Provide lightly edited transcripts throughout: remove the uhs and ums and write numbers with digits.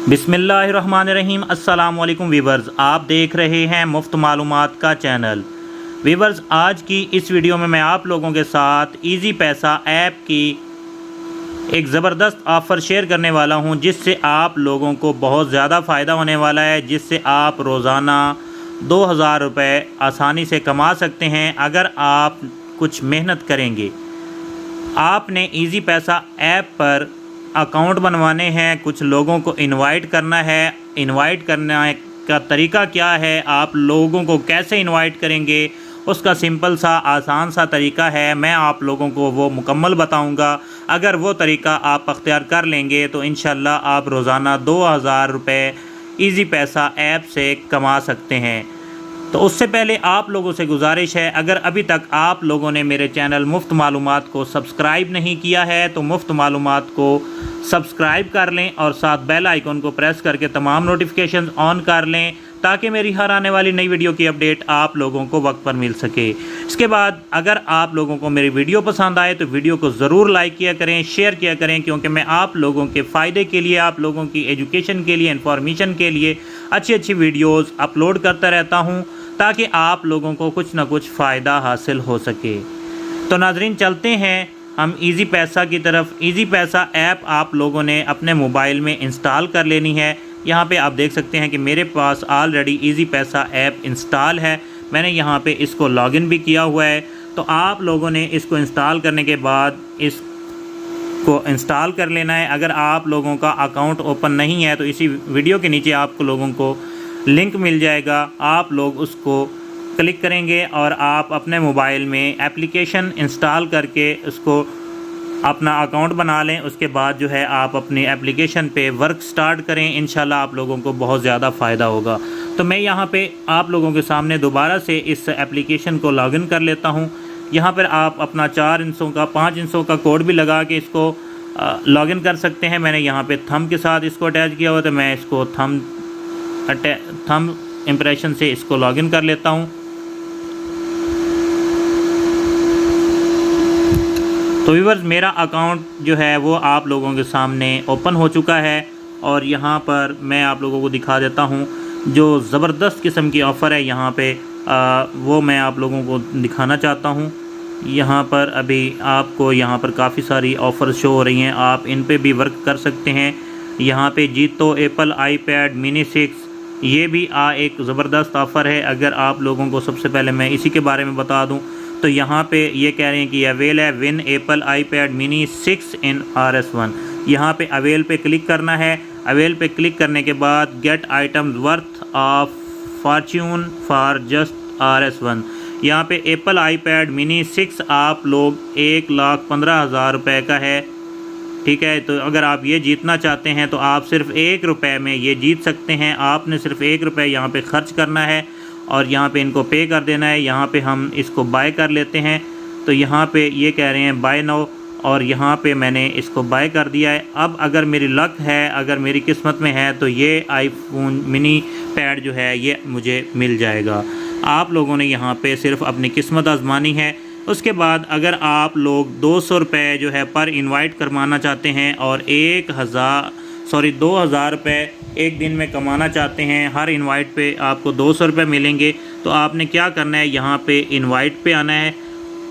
बिस्मिल्लाहिर्रहमानिर्रहीम। अस्सलामुअलैकुम वीवर्स, आप देख रहे हैं मुफ्त मालूमात का चैनल। वीवर्स, आज की इस वीडियो में मैं आप लोगों के साथ ईजी पैसा ऐप की एक ज़बरदस्त ऑफ़र शेयर करने वाला हूं, जिससे आप लोगों को बहुत ज़्यादा फ़ायदा होने वाला है, जिससे आप रोज़ाना 2000 रुपये आसानी से कमा सकते हैं अगर आप कुछ मेहनत करेंगे। आपने ईजी पैसा ऐप पर अकाउंट बनवाने हैं, कुछ लोगों को इनवाइट करना है। इनवाइट करने का तरीका क्या है, आप लोगों को कैसे इनवाइट करेंगे, उसका सिंपल सा आसान सा तरीका है। मैं आप लोगों को वो मुकम्मल बताऊंगा। अगर वो तरीका आप अख्तियार कर लेंगे तो इंशाल्लाह आप रोज़ाना 2000 रुपये ईजी पैसा ऐप से कमा सकते हैं। तो उससे पहले आप लोगों से गुजारिश है, अगर अभी तक आप लोगों ने मेरे चैनल मुफ्त मालूमात को सब्सक्राइब नहीं किया है तो मुफ्त मालूमात को सब्सक्राइब कर लें और साथ बेल आइकन को प्रेस करके तमाम नोटिफिकेशंस ऑन कर लें, ताकि मेरी हर आने वाली नई वीडियो की अपडेट आप लोगों को वक्त पर मिल सके। इसके बाद अगर आप लोगों को मेरी वीडियो पसंद आए तो वीडियो को ज़रूर लाइक किया करें, शेयर किया करें, क्योंकि मैं आप लोगों के फ़ायदे के लिए, आप लोगों की एजुकेशन के लिए, इन्फॉर्मेशन के लिए अच्छी अच्छी वीडियोज़ अपलोड करता रहता हूँ, ताकि आप लोगों को कुछ ना कुछ फ़ायदा हासिल हो सके। तो नाजरीन, चलते हैं हम ईजी पैसा की तरफ। ईजी पैसा ऐप आप लोगों ने अपने मोबाइल में इंस्टॉल कर लेनी है। यहाँ पे आप देख सकते हैं कि मेरे पास ऑलरेडी ईजी पैसा ऐप इंस्टॉल है। मैंने यहाँ पे इसको लॉगिन भी किया हुआ है। तो आप लोगों ने इसको इंस्टॉल करने के बाद इसको इंस्टॉल कर लेना है। अगर आप लोगों का अकाउंट ओपन नहीं है तो इसी वीडियो के नीचे आप लोगों को लिंक मिल जाएगा, आप लोग उसको क्लिक करेंगे और आप अपने मोबाइल में एप्लीकेशन इंस्टॉल करके उसको अपना अकाउंट बना लें। उसके बाद जो है आप अपनी एप्लीकेशन पे वर्क स्टार्ट करें। इंशाल्लाह आप लोगों को बहुत ज़्यादा फ़ायदा होगा। तो मैं यहाँ पे आप लोगों के सामने दोबारा से इस एप्लीकेशन को लॉगिन कर लेता हूँ। यहाँ पर आप अपना 4 इंचों का 5 इंचों का कोड भी लगा के इसको लॉगिन कर सकते हैं। मैंने यहाँ पे थंब के साथ इसको अटैच किया हुआ, तो मैं इसको थंब इम्प्रेशन से इसको लॉगिन कर लेता हूँ। तो व्यूअर्स, मेरा अकाउंट जो है वो आप लोगों के सामने ओपन हो चुका है और यहाँ पर मैं आप लोगों को दिखा देता हूँ जो ज़बरदस्त किस्म की ऑफ़र है यहाँ पे, वो मैं आप लोगों को दिखाना चाहता हूँ। यहाँ पर अभी आपको यहाँ पर काफ़ी सारी ऑफ़र शो हो रही हैं, आप इन पे भी वर्क कर सकते हैं। यहाँ पे जीतो एप्पल आईपैड मिनी 6, ये भी एक ज़बरदस्त ऑफ़र है। अगर आप लोगों को सबसे पहले मैं इसी के बारे में बता दूं तो यहाँ पे ये कह रहे हैं कि अवेल है विन एप्पल आईपैड मिनी 6 इन RS1। यहाँ पे अवेल पे क्लिक करना है। अवेल पे क्लिक करने के बाद get items worth of fortune for just RS1। यहाँ पे एप्पल आईपैड मिनी 6 आप लोग 1,15,000 रुपये का है, ठीक है। तो अगर आप ये जीतना चाहते हैं तो आप सिर्फ़ 1 रुपये में ये जीत सकते हैं। आपने सिर्फ़ 1 रुपये यहाँ पे ख़र्च करना है और यहाँ पे इनको पे कर देना है। यहाँ पे हम इसको बाय कर लेते हैं। तो यहाँ पे ये कह रहे हैं बाय नाउ, और यहाँ पे मैंने इसको बाय कर दिया है। अब अगर मेरी लक है, अगर मेरी किस्मत में है, तो ये आईफोन मिनी पैड जो है ये मुझे मिल जाएगा। आप लोगों ने यहाँ पे सिर्फ़ अपनी किस्मत आजमानी है। उसके बाद अगर आप लोग 200 रुपये जो है पर इनवाइट करवाना चाहते हैं और 2000 रुपये एक दिन में कमाना चाहते हैं, हर इनवाइट पे आपको 200 रुपये मिलेंगे। तो आपने क्या करना है, यहाँ पे इनवाइट पे आना है।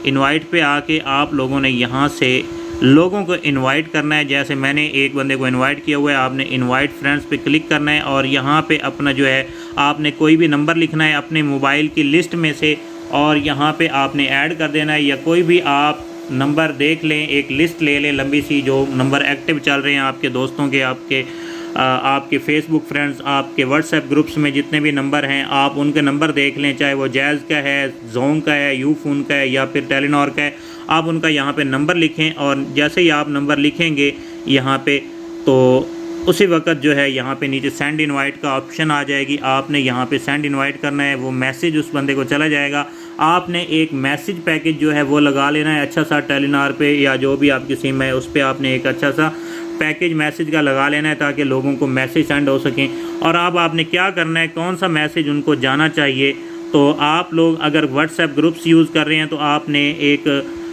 इनवाइट पे आके आप लोगों ने यहाँ से लोगों को इनवाइट करना है। जैसे मैंने एक बंदे को इनवाइट किया हुआ है, आपने इनवाइट फ्रेंड्स पे क्लिक करना है और यहाँ पे अपना जो है आपने कोई भी नंबर लिखना है अपने मोबाइल की लिस्ट में से, और यहाँ पे आपने ऐड कर देना है। या कोई भी आप नंबर देख लें, एक लिस्ट ले लें लंबी सी, जो नंबर एक्टिव चल रहे हैं आपके दोस्तों के, आपके फेसबुक फ्रेंड्स, आपके व्हाट्सएप ग्रुप्स में जितने भी नंबर हैं, आप उनके नंबर देख लें, चाहे वो जैज़ का है, जोन का है, यूफोन का है या फिर टेलीनॉर का है। आप उनका यहाँ पे नंबर लिखें और जैसे ही आप नंबर लिखेंगे यहाँ पे, तो उसी वक्त जो है यहाँ पे नीचे सेंड इनवाइट का ऑप्शन आ जाएगी। आपने यहाँ पे सेंड इनवाइट करना है, वो मैसेज उस बंदे को चला जाएगा। आपने एक मैसेज पैकेज जो है वो लगा लेना है अच्छा सा, टेलीनॉर पे या जो भी आपकी सिम है उस पर आपने एक अच्छा सा पैकेज मैसेज का लगा लेना है, ताकि लोगों को मैसेज सेंड हो सकें। और अब आपने क्या करना है, कौन सा मैसेज उनको जाना चाहिए, तो आप लोग अगर व्हाट्सएप ग्रुप्स यूज़ कर रहे हैं तो आपने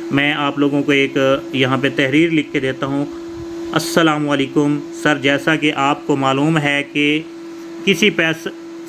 मैं आप लोगों को एक यहाँ पे तहरीर लिख के देता हूँ। अस्सलामुअलैकुम सर, जैसा कि आपको मालूम है कि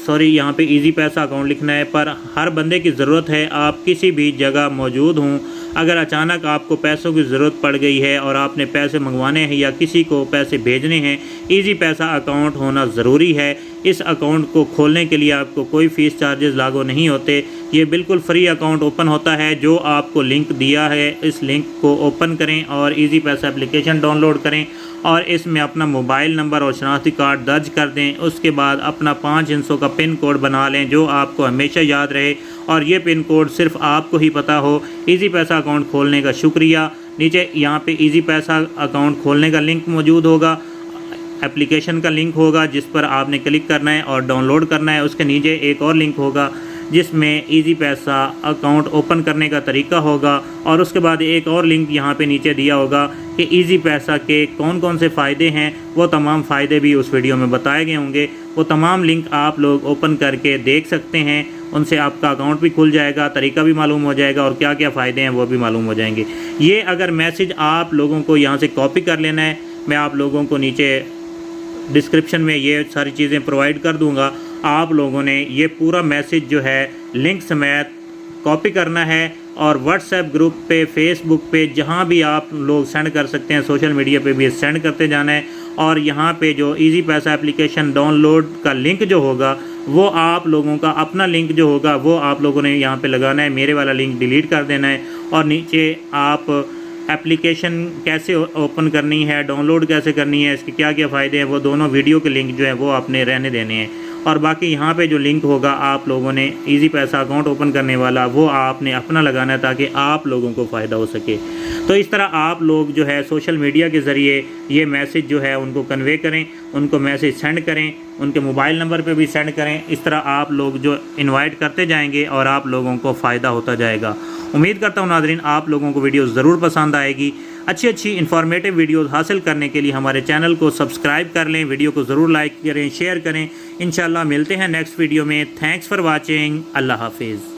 यहाँ पे इजी पैसा अकाउंट लिखना है, पर हर बंदे की ज़रूरत है। आप किसी भी जगह मौजूद हों, अगर अचानक आपको पैसों की ज़रूरत पड़ गई है और आपने पैसे मंगवाने हैं या किसी को पैसे भेजने हैं, इजी पैसा अकाउंट होना ज़रूरी है। इस अकाउंट को खोलने के लिए आपको कोई फ़ीस चार्जेस लागू नहीं होते। ये बिल्कुल फ्री अकाउंट ओपन होता है। जो आपको लिंक दिया है, इस लिंक को ओपन करें और इजी पैसा एप्लीकेशन डाउनलोड करें और इसमें अपना मोबाइल नंबर और शनाख्ती कार्ड दर्ज कर दें। उसके बाद अपना 5 हिस्सों का पिन कोड बना लें जो आपको हमेशा याद रहे और ये पिन कोड सिर्फ आपको ही पता हो। इजी पैसा अकाउंट खोलने का शुक्रिया। नीचे यहाँ पे इजी पैसा अकाउंट खोलने का लिंक मौजूद होगा, एप्लीकेशन का लिंक होगा जिस पर आपने क्लिक करना है और डाउनलोड करना है। उसके नीचे एक और लिंक होगा जिसमें इजी पैसा अकाउंट ओपन करने का तरीका होगा और उसके बाद एक और लिंक यहाँ पे नीचे दिया होगा कि इजी पैसा के कौन कौन से फ़ायदे हैं। वो तमाम फ़ायदे भी उस वीडियो में बताए गए होंगे। वो तमाम लिंक आप लोग ओपन करके देख सकते हैं। उनसे आपका अकाउंट भी खुल जाएगा, तरीका भी मालूम हो जाएगा और क्या क्या फ़ायदे हैं वो भी मालूम हो जाएंगे। ये अगर मैसेज आप लोगों को यहाँ से कॉपी कर लेना है, मैं आप लोगों को नीचे डिस्क्रिप्शन में ये सारी चीज़ें प्रोवाइड कर दूंगा। आप लोगों ने ये पूरा मैसेज जो है लिंक समेत कॉपी करना है और व्हाट्सएप ग्रुप पे, फेसबुक पे, जहाँ भी आप लोग सेंड कर सकते हैं, सोशल मीडिया पे भी सेंड करते जाना है। और यहाँ पे जो इजी पैसा एप्लीकेशन डाउनलोड का लिंक जो होगा वो आप लोगों का अपना लिंक जो होगा वो आप लोगों ने यहाँ पे लगाना है। मेरे वाला लिंक डिलीट कर देना है और नीचे आप एप्लीकेशन कैसे ओपन करनी है, डाउनलोड कैसे करनी है, इसके क्या क्या फ़ायदे हैं, वो दोनों वीडियो के लिंक जो है वो आपने रहने देने हैं। और बाकी यहाँ पे जो लिंक होगा आप लोगों ने इजी पैसा अकाउंट ओपन करने वाला वो आपने अपना लगाना है ताकि आप लोगों को फ़ायदा हो सके। तो इस तरह आप लोग जो है सोशल मीडिया के ज़रिए ये मैसेज जो है उनको कन्वे करें, उनको मैसेज सेंड करें, उनके मोबाइल नंबर पे भी सेंड करें। इस तरह आप लोग जो इनवाइट करते जाएंगे और आप लोगों को फ़ायदा होता जाएगा। उम्मीद करता हूँ नाज़रीन आप लोगों को वीडियो ज़रूर पसंद आएगी। अच्छी इन्फॉर्मेटिव वीडियोज़ हासिल करने के लिए हमारे चैनल को सब्सक्राइब कर लें, वीडियो को ज़रूर लाइक करें, शेयर करें। इंशाल्लाह मिलते हैं नेक्स्ट वीडियो में। Thanks for watching. अल्लाह हाफिज़।